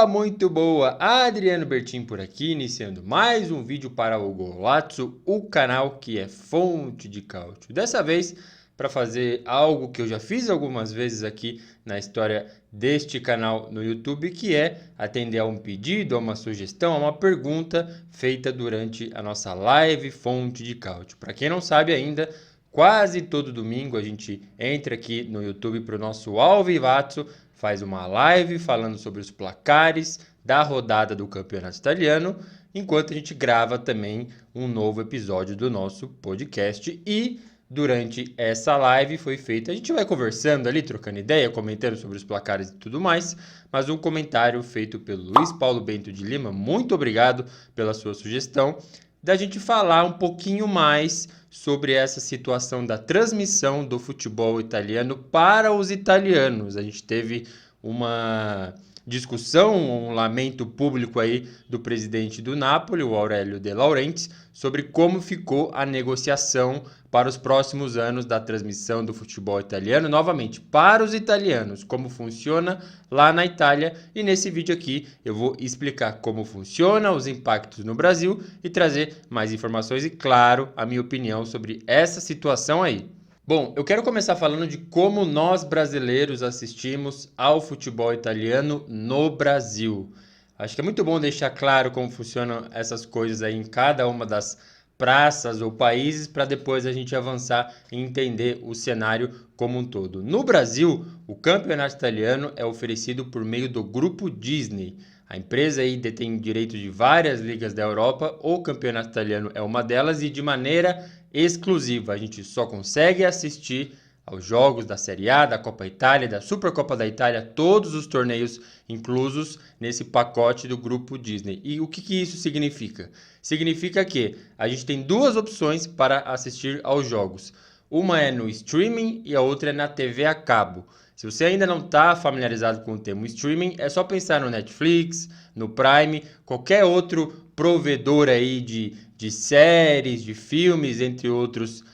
Muito boa! Adriano Bertin por aqui, iniciando mais um vídeo para o Golazzo, o canal que é fonte de cálcio. Dessa vez, para fazer algo que eu já fiz algumas vezes aqui na história deste canal no YouTube, que é atender a um pedido, a uma sugestão, a uma pergunta feita durante a nossa live fonte de cálcio. Para quem não sabe ainda, quase todo domingo a gente entra aqui no YouTube para o nosso Ao Vivaço, faz uma live falando sobre os placares da rodada do Campeonato Italiano, enquanto a gente grava também um novo episódio do nosso podcast. E durante essa live foi feita, a gente vai conversando ali, trocando ideia, comentando sobre os placares e tudo mais, mas um comentário feito pelo Luiz Paulo Bento de Lima, muito obrigado pela sua sugestão, da gente falar um pouquinho mais sobre essa situação da transmissão do futebol italiano para os italianos. A gente teve uma discussão, um lamento público aí do presidente do Napoli, o Aurélio De Laurentiis, sobre como ficou a negociação para os próximos anos da transmissão do futebol italiano, novamente para os italianos, como funciona lá na Itália, e nesse vídeo aqui eu vou explicar como funciona, os impactos no Brasil e trazer mais informações e, claro, a minha opinião sobre essa situação aí. Bom, eu quero começar falando de como nós brasileiros assistimos ao futebol italiano no Brasil. Acho que é muito bom deixar claro como funcionam essas coisas aí em cada uma das praças ou países para depois a gente avançar e entender o cenário como um todo. No Brasil, o campeonato italiano é oferecido por meio do Grupo Disney. A empresa aí detém direitos de várias ligas da Europa, o campeonato italiano é uma delas e de maneira exclusiva. A gente só consegue assistir aos jogos da Série A, da Copa Itália, da Supercopa da Itália, todos os torneios inclusos nesse pacote do Grupo Disney. E o que isso significa? Significa que a gente tem duas opções para assistir aos jogos. Uma é no streaming e a outra é na TV a cabo. Se você ainda não está familiarizado com o termo streaming, é só pensar no Netflix, no Prime, qualquer outro provedor aí de séries, de filmes, entre outros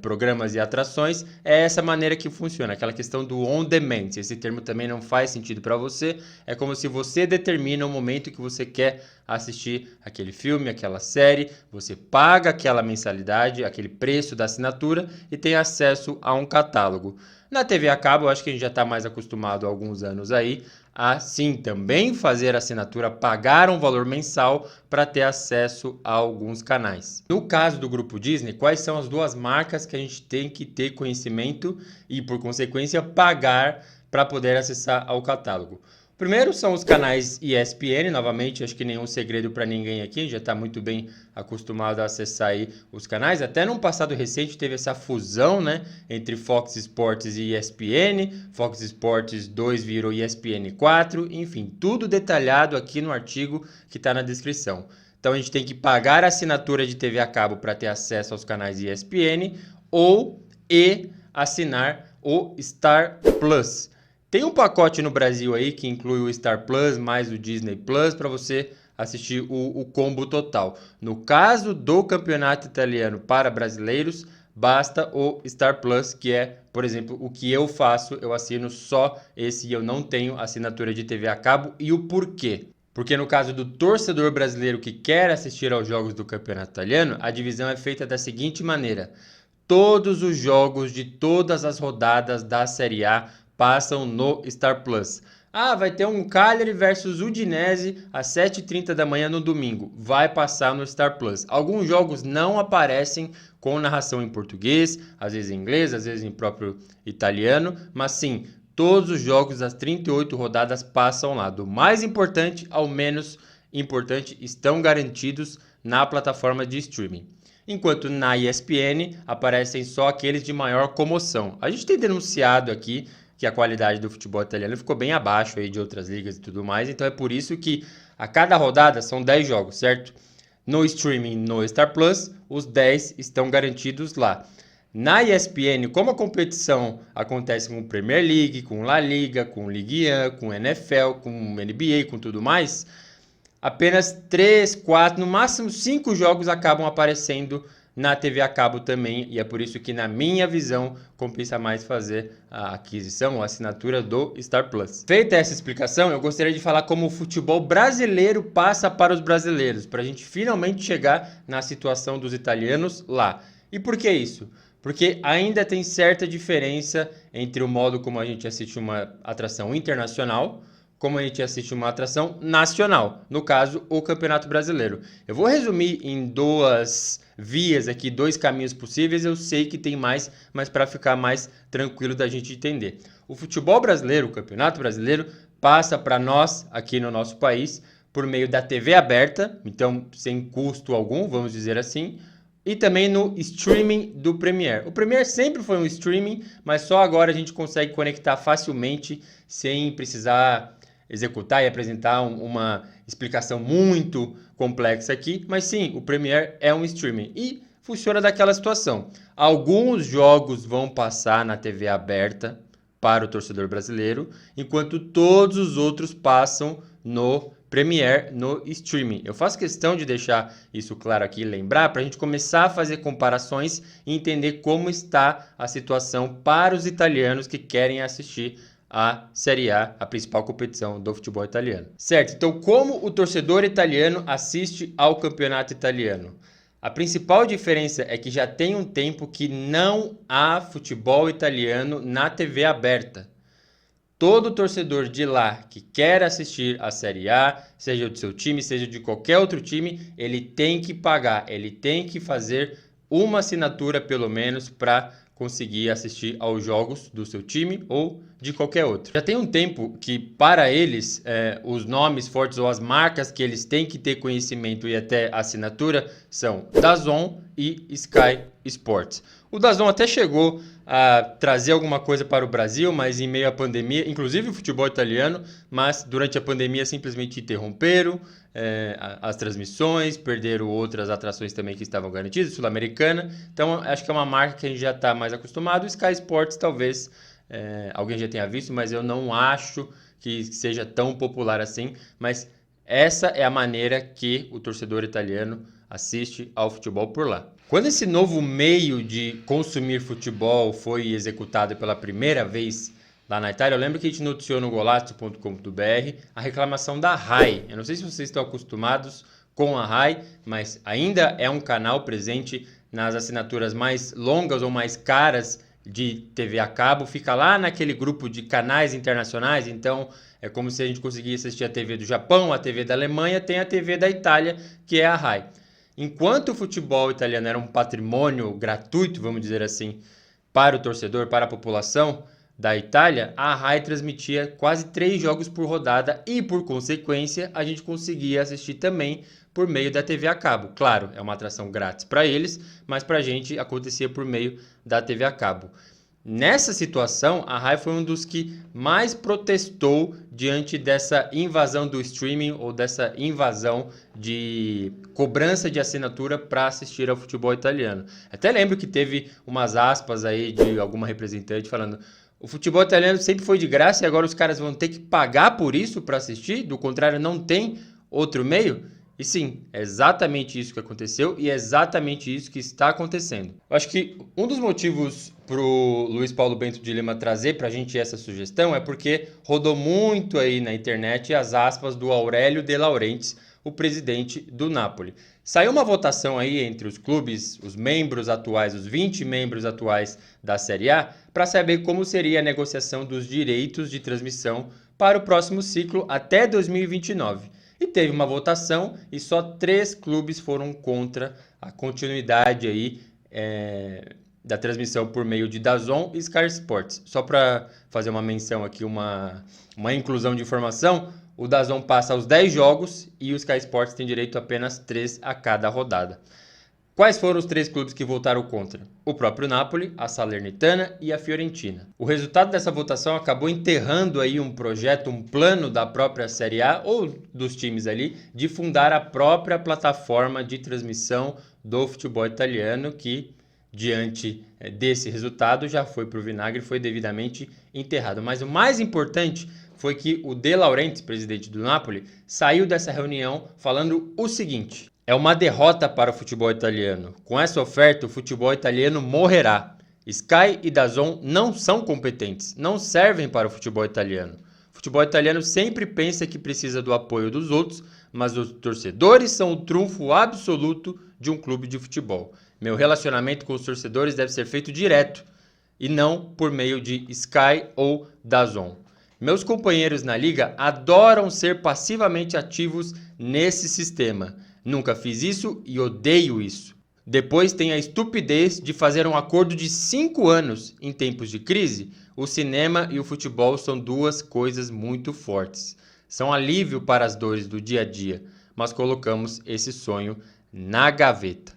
programas e atrações. É essa maneira que funciona, aquela questão do on demand. Se esse termo também não faz sentido para você, é como se você determina o momento que você quer assistir aquele filme, aquela série, você paga aquela mensalidade, aquele preço da assinatura e tem acesso a um catálogo. Na TV a cabo, eu acho que a gente já está mais acostumado há alguns anos aí a sim também fazer assinatura, pagar um valor mensal para ter acesso a alguns canais. No caso do Grupo Disney, quais são as duas marcas que a gente tem que ter conhecimento e, por consequência, pagar para poder acessar ao catálogo? Primeiro são os canais ESPN, novamente, acho que nenhum segredo para ninguém aqui, já está muito bem acostumado a acessar aí os canais. Até num passado recente teve essa fusão, né, entre Fox Sports e ESPN, Fox Sports 2 virou ESPN 4, enfim, tudo detalhado aqui no artigo que está na descrição. Então a gente tem que pagar a assinatura de TV a cabo para ter acesso aos canais ESPN e assinar o Star Plus. Tem um pacote no Brasil aí que inclui o Star Plus mais o Disney Plus para você assistir o combo total. No caso do campeonato italiano para brasileiros, basta o Star Plus, que é, por exemplo, o que eu faço. Eu assino só esse e eu não tenho assinatura de TV a cabo. E o porquê? Porque no caso do torcedor brasileiro que quer assistir aos jogos do campeonato italiano, a divisão é feita da seguinte maneira: todos os jogos de todas as rodadas da Série A passam no Star Plus. Vai ter um Cagliari versus Udinese às 7h30 da manhã no domingo. Vai passar no Star Plus. Alguns jogos não aparecem com narração em português, às vezes em inglês, às vezes em próprio italiano, mas sim, todos os jogos das 38 rodadas passam lá. Do mais importante ao menos importante estão garantidos na plataforma de streaming. Enquanto na ESPN aparecem só aqueles de maior comoção. A gente tem denunciado aqui que a qualidade do futebol italiano ficou bem abaixo aí de outras ligas e tudo mais, então é por isso que a cada rodada são 10 jogos, certo? No streaming, no Star Plus, os 10 estão garantidos lá. Na ESPN, como a competição acontece com Premier League, com La Liga, com Ligue 1, com NFL, com NBA, com tudo mais, apenas 3, 4, no máximo 5 jogos acabam aparecendo na TV a cabo também, e é por isso que, na minha visão, compensa mais fazer a aquisição, a assinatura do Star Plus. Feita essa explicação, eu gostaria de falar como o futebol brasileiro passa para os brasileiros, para a gente finalmente chegar na situação dos italianos lá. E por que isso? Porque ainda tem certa diferença entre o modo como a gente assiste uma atração internacional, como a gente assiste uma atração nacional, no caso, o Campeonato Brasileiro. Eu vou resumir em duas vias aqui, dois caminhos possíveis, eu sei que tem mais, mas para ficar mais tranquilo da gente entender. O futebol brasileiro, o Campeonato Brasileiro, passa para nós, aqui no nosso país, por meio da TV aberta, então sem custo algum, vamos dizer assim, e também no streaming do Premiere. O Premiere sempre foi um streaming, mas só agora a gente consegue conectar facilmente, sem precisar executar e apresentar uma explicação muito complexa aqui, mas sim, o Premiere é um streaming e funciona daquela situação. Alguns jogos vão passar na TV aberta para o torcedor brasileiro, enquanto todos os outros passam no Premiere, no streaming. Eu faço questão de deixar isso claro aqui e lembrar para a gente começar a fazer comparações e entender como está a situação para os italianos que querem assistir a Série A, a principal competição do futebol italiano. Certo, então como o torcedor italiano assiste ao campeonato italiano? A principal diferença é que já tem um tempo que não há futebol italiano na TV aberta. Todo torcedor de lá que quer assistir a Série A, seja do seu time, seja de qualquer outro time, ele tem que pagar, ele tem que fazer uma assinatura pelo menos para conseguir assistir aos jogos do seu time ou de qualquer outro. Já tem um tempo que, para eles, os nomes fortes ou as marcas que eles têm que ter conhecimento e até assinatura são DAZN e Sky Sports. O DAZN até chegou a trazer alguma coisa para o Brasil, mas em meio à pandemia, inclusive o futebol italiano, mas durante a pandemia simplesmente interromperam as transmissões, perderam outras atrações também que estavam garantidas, Sul-Americana. Então acho que é uma marca que a gente já está mais acostumado. O Sky Sports talvez alguém já tenha visto, mas eu não acho que seja tão popular assim. Mas essa é a maneira que o torcedor italiano assiste ao futebol por lá. Quando esse novo meio de consumir futebol foi executado pela primeira vez lá na Itália, eu lembro que a gente noticiou no golazzo.com.br a reclamação da Rai. Eu não sei se vocês estão acostumados com a Rai, mas ainda é um canal presente nas assinaturas mais longas ou mais caras de TV a cabo. Fica lá naquele grupo de canais internacionais, então é como se a gente conseguisse assistir a TV do Japão, a TV da Alemanha, tem a TV da Itália, que é a Rai. Enquanto o futebol italiano era um patrimônio gratuito, vamos dizer assim, para o torcedor, para a população da Itália, a Rai transmitia quase 3 jogos por rodada e, por consequência, a gente conseguia assistir também por meio da TV a cabo. Claro, é uma atração grátis para eles, mas para a gente acontecia por meio da TV a cabo. Nessa situação, a Rai foi um dos que mais protestou diante dessa invasão do streaming ou dessa invasão de cobrança de assinatura para assistir ao futebol italiano. Até lembro que teve umas aspas aí de alguma representante falando: o futebol italiano sempre foi de graça e agora os caras vão ter que pagar por isso para assistir? Do contrário, não tem outro meio? E sim, é exatamente isso que aconteceu e é exatamente isso que está acontecendo. Eu acho que um dos motivos para o Luiz Paulo Bento de Lima trazer para a gente essa sugestão é porque rodou muito aí na internet as aspas do Aurélio De Laurentiis, o presidente do Napoli. Saiu uma votação aí entre os clubes, os membros atuais, os 20 membros atuais da Série A, para saber como seria a negociação dos direitos de transmissão para o próximo ciclo até 2029. E teve uma votação e só 3 clubes foram contra a continuidade aí, da transmissão por meio de DAZN e Sky Sports. Só para fazer uma menção aqui, uma inclusão de informação, o DAZN passa aos 10 jogos e o Sky Sports tem direito a apenas 3 a cada rodada. Quais foram os 3 clubes que votaram contra? O próprio Napoli, a Salernitana e a Fiorentina. O resultado dessa votação acabou enterrando aí um projeto, um plano da própria Série A ou dos times ali de fundar a própria plataforma de transmissão do futebol italiano que, diante desse resultado, já foi para o vinagre e foi devidamente enterrado. Mas o mais importante foi que o De Laurentiis, presidente do Napoli, saiu dessa reunião falando o seguinte: É uma derrota para o futebol italiano. Com essa oferta, o futebol italiano morrerá. Sky e DAZN não são competentes, não servem para o futebol italiano. O futebol italiano sempre pensa que precisa do apoio dos outros, mas os torcedores são o trunfo absoluto de um clube de futebol. Meu relacionamento com os torcedores deve ser feito direto e não por meio de Sky ou DAZN. Meus companheiros na liga adoram ser passivamente ativos nesse sistema. Nunca fiz isso e odeio isso. Depois tem a estupidez de fazer um acordo de 5 anos. Em tempos de crise, o cinema e o futebol são duas coisas muito fortes. São alívio para as dores do dia a dia, mas colocamos esse sonho na gaveta.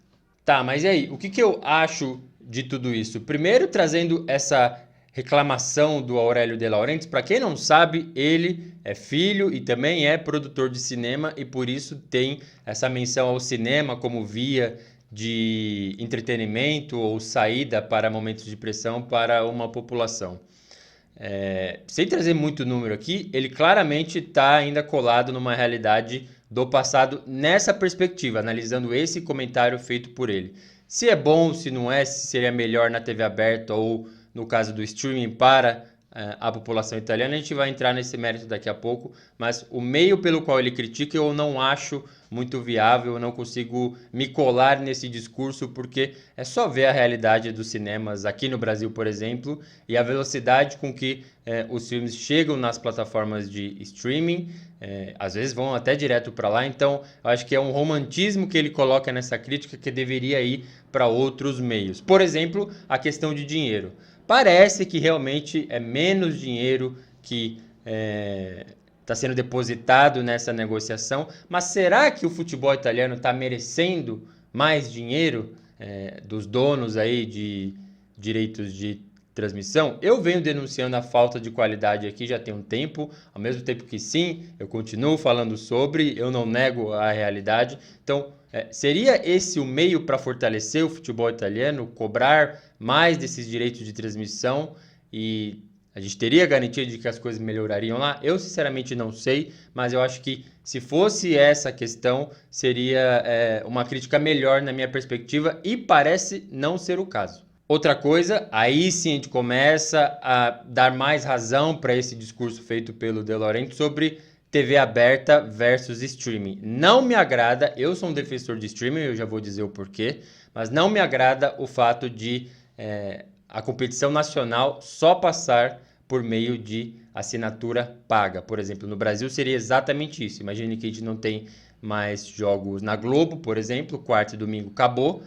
Tá, mas e aí? O que eu acho de tudo isso? Primeiro, trazendo essa reclamação do Aurélio De Laurentiis. Para quem não sabe, ele é filho e também é produtor de cinema e por isso tem essa menção ao cinema como via de entretenimento ou saída para momentos de pressão para uma população. Sem trazer muito número aqui, ele claramente está ainda colado numa realidade do passado nessa perspectiva, analisando esse comentário feito por ele. Se é bom, se não é, se seria melhor na TV aberta ou no caso do streaming para a população italiana, a gente vai entrar nesse mérito daqui a pouco, mas o meio pelo qual ele critica eu não acho muito viável, eu não consigo me colar nesse discurso, porque é só ver a realidade dos cinemas aqui no Brasil, por exemplo, e a velocidade com que os filmes chegam nas plataformas de streaming, às vezes vão até direto para lá, então eu acho que é um romantismo que ele coloca nessa crítica que deveria ir para outros meios. Por exemplo, a questão de dinheiro. Parece que realmente é menos dinheiro que está sendo depositado nessa negociação, mas será que o futebol italiano está merecendo mais dinheiro dos donos aí de direitos de transmissão? Eu venho denunciando a falta de qualidade aqui já tem um tempo, ao mesmo tempo que sim, eu continuo falando sobre, eu não nego a realidade. Então, seria esse o meio para fortalecer o futebol italiano, cobrar mais desses direitos de transmissão e a gente teria garantia de que as coisas melhorariam lá? Eu sinceramente não sei, mas eu acho que se fosse essa questão, seria uma crítica melhor na minha perspectiva e parece não ser o caso. Outra coisa, aí sim a gente começa a dar mais razão para esse discurso feito pelo De Laurentiis sobre TV aberta versus streaming. Não me agrada, eu sou um defensor de streaming, eu já vou dizer o porquê, mas não me agrada o fato de a competição nacional só passar por meio de assinatura paga. Por exemplo, no Brasil seria exatamente isso. Imagine que a gente não tem mais jogos na Globo, por exemplo, quarta e domingo acabou.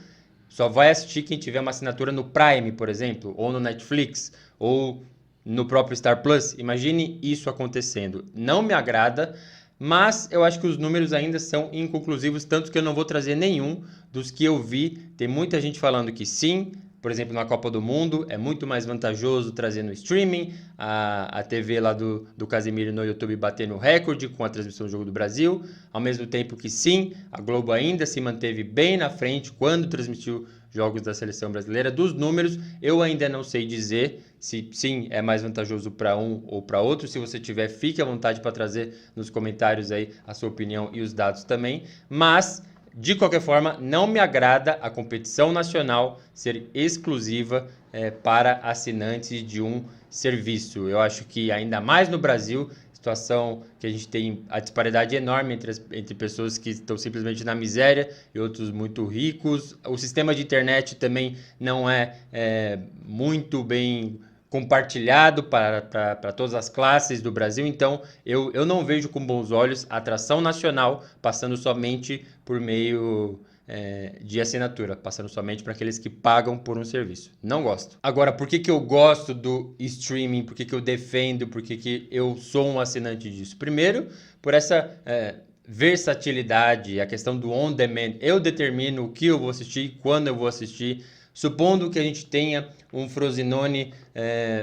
Só vai assistir quem tiver uma assinatura no Prime, por exemplo, ou no Netflix, ou no próprio Star Plus. Imagine isso acontecendo. Não me agrada, mas eu acho que os números ainda são inconclusivos, tanto que eu não vou trazer nenhum dos que eu vi. Tem muita gente falando que sim. Por exemplo, na Copa do Mundo, é muito mais vantajoso trazer no streaming, a TV lá do Casemiro no YouTube batendo recorde com a transmissão do Jogo do Brasil, ao mesmo tempo que sim, a Globo ainda se manteve bem na frente quando transmitiu jogos da seleção brasileira. Dos números, eu ainda não sei dizer se sim é mais vantajoso para um ou para outro. Se você tiver, fique à vontade para trazer nos comentários aí a sua opinião e os dados também, mas de qualquer forma, não me agrada a competição nacional ser exclusiva para assinantes de um serviço. Eu acho que ainda mais no Brasil, situação que a gente tem a disparidade enorme entre pessoas que estão simplesmente na miséria e outros muito ricos. O sistema de internet também não é muito bem compartilhado para todas as classes do Brasil, então eu não vejo com bons olhos a atração nacional passando somente por meio de assinatura, passando somente para aqueles que pagam por um serviço. Não gosto. Agora, por que eu gosto do streaming? Por que eu defendo? Por que eu sou um assinante disso? Primeiro, por essa versatilidade, a questão do on-demand. Eu determino o que eu vou assistir, quando eu vou assistir. Supondo que a gente tenha um Frosinone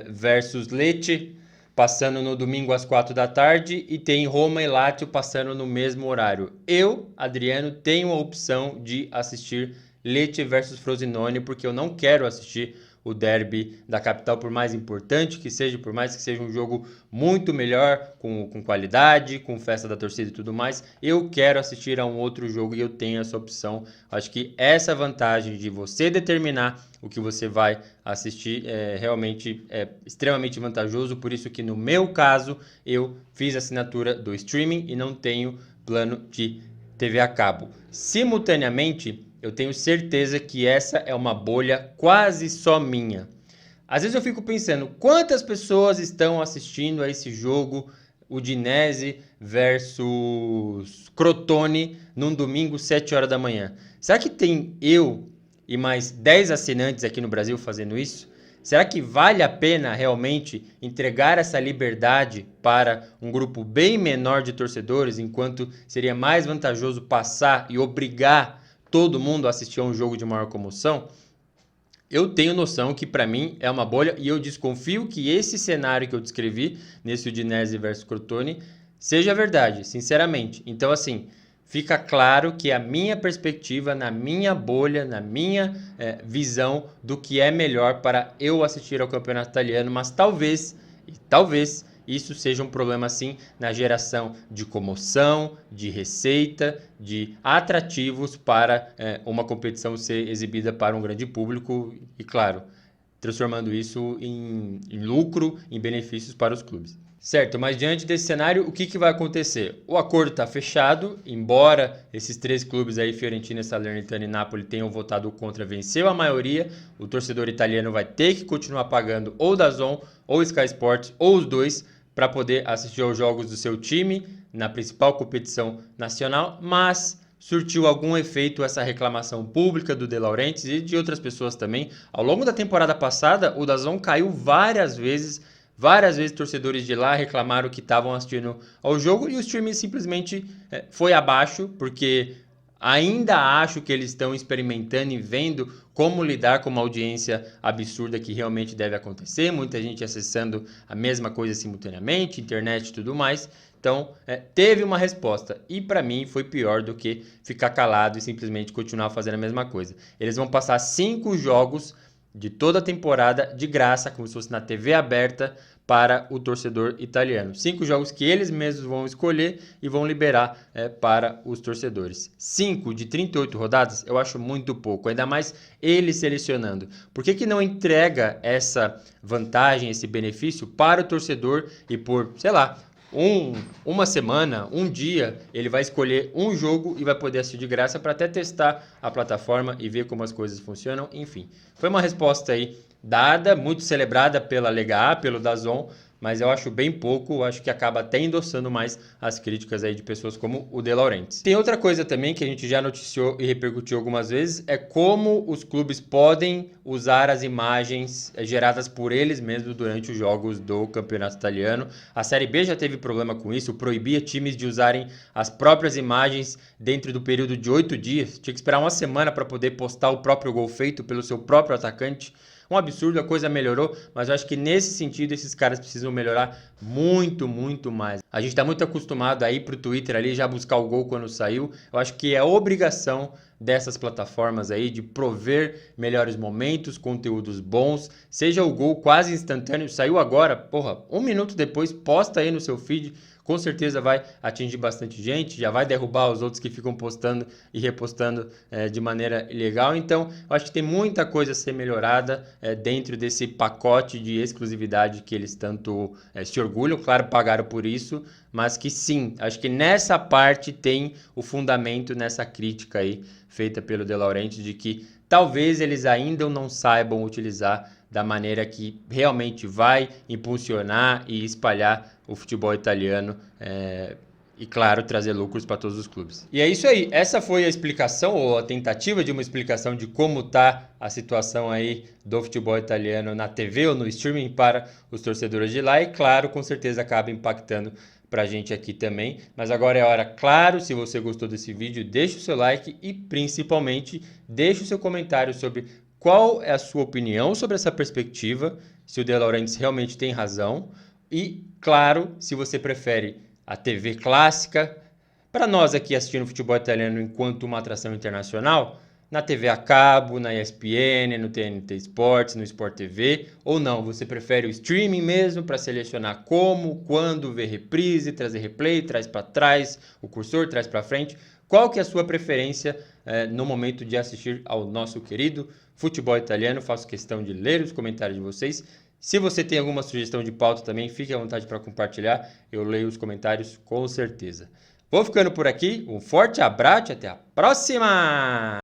versus Lecce passando no domingo às 4 da tarde e tem Roma e Lazio passando no mesmo horário. Eu, Adriano, tenho a opção de assistir Lecce versus Frosinone porque eu não quero assistir o derby da capital, por mais importante que seja, por mais que seja um jogo muito melhor, com qualidade, com festa da torcida e tudo mais, eu quero assistir a um outro jogo e eu tenho essa opção. Acho que essa vantagem de você determinar o que você vai assistir realmente é extremamente vantajoso, por isso que no meu caso eu fiz a assinatura do streaming e não tenho plano de TV a cabo. Simultaneamente, eu tenho certeza que essa é uma bolha quase só minha. Às vezes eu fico pensando, quantas pessoas estão assistindo a esse jogo Udinese versus Crotone num domingo 7 horas da manhã? Será que tem eu e mais 10 assinantes aqui no Brasil fazendo isso? Será que vale a pena realmente entregar essa liberdade para um grupo bem menor de torcedores, enquanto seria mais vantajoso passar e obrigar todo mundo a assistir a um jogo de maior comoção? Eu tenho noção que para mim é uma bolha e eu desconfio que esse cenário que eu descrevi nesse Udinese versus Crotone seja verdade, sinceramente. Então, assim, fica claro que a minha perspectiva, na minha bolha, na minha visão do que é melhor para eu assistir ao campeonato italiano, mas talvez isso seja um problema sim na geração de comoção, de receita, de atrativos para uma competição ser exibida para um grande público e, claro, transformando isso em lucro, em benefícios para os clubes. Certo, mas diante desse cenário, o que vai acontecer? O acordo está fechado, embora esses 3 clubes aí, Fiorentina, Salernitana e Napoli, tenham votado contra, venceu a maioria, o torcedor italiano vai ter que continuar pagando ou DAZN, ou Sky Sports, ou os dois, para poder assistir aos jogos do seu time na principal competição nacional, mas surtiu algum efeito essa reclamação pública do De Laurentiis e de outras pessoas também. Ao longo da temporada passada, o DAZN caiu várias vezes torcedores de lá reclamaram que estavam assistindo ao jogo e o streaming simplesmente foi abaixo, porque ainda acho que eles estão experimentando e vendo como lidar com uma audiência absurda que realmente deve acontecer. Muita gente acessando a mesma coisa simultaneamente, internet e tudo mais. Então, teve uma resposta. E para mim foi pior do que ficar calado e simplesmente continuar fazendo a mesma coisa. Eles vão passar 5 jogos de toda a temporada de graça, como se fosse na TV aberta, para o torcedor italiano. 5 jogos que eles mesmos vão escolher e vão liberar para os torcedores. 5 de 38 rodadas eu acho muito pouco, ainda mais eles selecionando. Por que não entrega essa vantagem, esse benefício para o torcedor e por, sei lá, uma semana, um dia, ele vai escolher um jogo e vai poder assistir de graça para até testar a plataforma e ver como as coisas funcionam. Enfim, foi uma resposta aí dada, muito celebrada pela Lega A, pelo DAZN, mas eu acho bem pouco, acho que acaba até endossando mais as críticas aí de pessoas como o De Laurentiis. Tem outra coisa também que a gente já noticiou e repercutiu algumas vezes, é como os clubes podem usar as imagens geradas por eles mesmos durante os jogos do campeonato italiano. A Série B já teve problema com isso, proibia times de usarem as próprias imagens dentro do período de 8 dias. Tinha que esperar uma semana para poder postar o próprio gol feito pelo seu próprio atacante. Um absurdo, a coisa melhorou, mas eu acho que nesse sentido esses caras precisam melhorar muito, muito mais. A gente está muito acostumado a ir pro Twitter ali já buscar o gol quando saiu. Eu acho que é obrigação dessas plataformas aí de prover melhores momentos, conteúdos bons, seja o gol quase instantâneo, saiu agora, porra, 1 minuto depois, posta aí no seu feed, com certeza vai atingir bastante gente, já vai derrubar os outros que ficam postando e repostando de maneira ilegal. Então, eu acho que tem muita coisa a ser melhorada dentro desse pacote de exclusividade que eles tanto se orgulham, claro, pagaram por isso, mas que sim, acho que nessa parte tem o fundamento nessa crítica aí feita pelo De Laurentiis de que talvez eles ainda não saibam utilizar da maneira que realmente vai impulsionar e espalhar o futebol italiano e, claro, trazer lucros para todos os clubes. E é isso aí, essa foi a explicação ou a tentativa de uma explicação de como está a situação aí do futebol italiano na TV ou no streaming para os torcedores de lá e, claro, com certeza acaba impactando para a gente aqui também. Mas agora é a hora, claro, se você gostou desse vídeo, deixa o seu like e, principalmente, deixa o seu comentário sobre qual é a sua opinião sobre essa perspectiva, se o De Laurentiis realmente tem razão e, claro, se você prefere a TV clássica. Para nós aqui assistindo futebol italiano enquanto uma atração internacional, na TV a cabo, na ESPN, no TNT Sports, no Sport TV, ou não? Você prefere o streaming mesmo para selecionar como, quando ver reprise, trazer replay, traz para trás, o cursor traz para frente? Qual que é a sua preferência no momento de assistir ao nosso querido futebol italiano? Faço questão de ler os comentários de vocês. Se você tem alguma sugestão de pauta também, fique à vontade para compartilhar. Eu leio os comentários com certeza. Vou ficando por aqui. Um forte abraço e até a próxima!